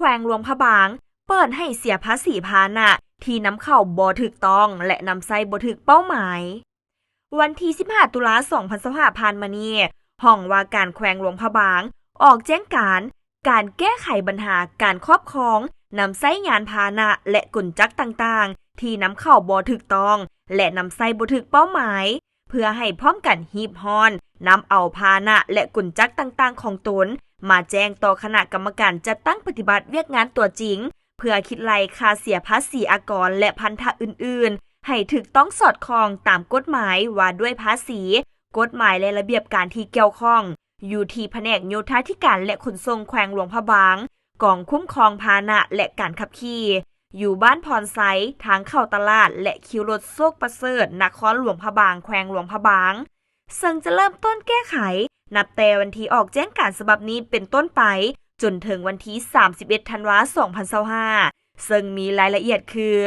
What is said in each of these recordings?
วงหลวงพระบางเปิดให้เสียภาษีพาหนะที่นำเข้าบ่ถูกต้องและนำใส่บ่ถูกเป้าหมายวันที่15ตุลา2025ผ่านมานี้ห้องว่าการแขวงหลวงพระบางออกแจ้งการแก้ไขปัญหาการครอบครองนำใช้ยานพาหนะและกลจักรต่างๆที่นำเข้าบ่ถูกต้องและนำใช้บ่ถูกเป้าหมายเพื่อให้พร้อมกันฮีบฮอนนำเอาพาหนะและกลจักรต่างๆของตนมาแจ้งต่อคณะกรรมการจัดตั้งปฏิบัติเวียกงานตัวจริงเพื่อคิดไล่ค่าเสียภาษีอากรและพันธะอื่นๆให้ถูกต้องสอดคล้องตามกฎหมายว่าด้วยภาษีกฎหมายและระเบียบการที่เกี่ยวข้องอยู่ที่แผนกโยธาธิการและขนส่งแขวงหลวงพระบางกองคุ้มครองพาหนะและการขับขี่อยู่บ้านพรไซทางเข้าตลาดและคิวรถโซกประเสริฐนครหลวงพระบางแขวงหลวงพระบางซึ่งจะเริ่มต้นแก้ไขนับแต่วันที่ออกแจ้งการฉบับนี้เป็นต้นไปจนถึงวันที่31ธันวาคม2025ซึ่งมีรายละเอียดคือ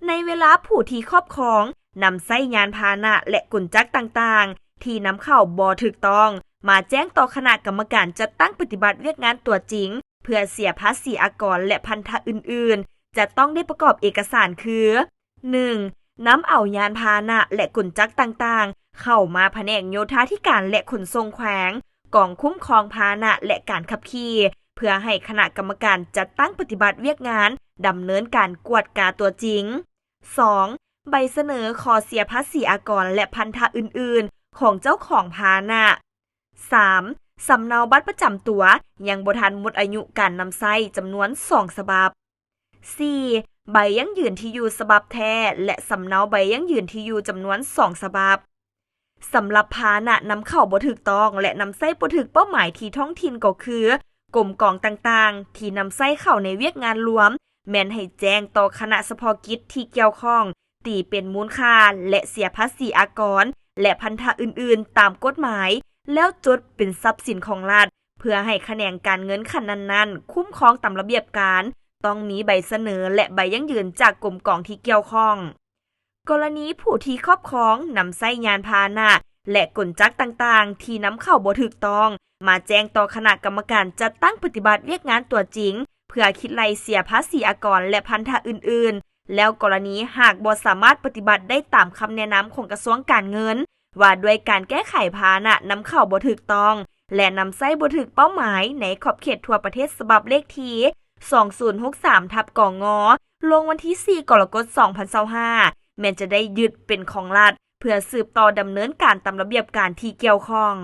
ในเวลาผู้ที่ครอบครองนำใช้ยานพาหนะและกลจักรต่างๆที่นำเข้าบ่ถูกต้องมาแจ้งต่อคณะกรรมการจัดตั้งปฏิบัติเวียกงานตัวจริงเพื่อเสียภาษีอากรและพันธะอื่นๆจะต้องได้ประกอบเอกสารคือ 1. นำเอายานพาหนะและกลจักรต่างๆเข้ามาแผนกโยธาธิการและขนส่งแขวงกองคุ้มครองพาหนะและการขับขี่เพื่อให้คณะกรรมการจัดตั้งปฏิบัติเวียกงานดำเนินการกวดกาตัวจริง 2. ใบเสนอขอเสียภาษีอากรและพันธะอื่นๆของเจ้าของพาหนะ 3. สำเนาบัตรประจำตัวยังบ่ทันหมดอายุการนำใช้จำนวน2ฉบับ 4. ใบยั่งยืนที่อยู่ฉบับแท้และสำเนาใบยั่งยืนที่อยู่จำนวน2ฉบับสำหรับพาหนะนำเข้าบ่ถูกต้องและนำใช้บ่ถูกเป้าหมายที่ท้องถิ่นก็คือกรมกองต่างๆที่นำใช้เข้าในเวียกงานรวมแม่นให้แจ้งต่อคณะเฉพาะกิจที่เกี่ยวข้องตีเป็นมูลค่าและเสียภาษีอากรและพันธะอื่นๆตามกฎหมายแล้วจดเป็นทรัพย์สินของรัฐเพื่อให้แขนงการเงินขั้นนั้นๆคุ้มครองตามระเบียบการต้องมีใบเสนอและใบยั่งยืนจากกรมกองที่เกี่ยวข้องกรณีผู้ที่ครอบครองนำใช้ยานพาหนะและกลจักรต่างๆที่นำเข้าบ่ถูกต้องมาแจ้งต่อคณะกรรมการจัดตั้งปฏิบัติเวียกงานตัวจริงเพื่อคิดไล่เสียภาษีอากรและพันธะอื่นๆแล้วกรณีหากบ่สามารถปฏิบัติได้ตามคำแนะนำของกระทรวงการเงินว่าด้วยการแก้ไขพาหนะนำเข้าบ่ถูกต้องและนำใช้บ่ถูกเป้าหมายในขอบเขตทั่วประเทศฉบับเลขที่2063/กง.ลงวันที่4กรกฎาคม2025แม้จะได้ยึดเป็นของรัฐเพื่อสืบต่อดำเนินการตามระเบียบการที่เกี่ยวข้อง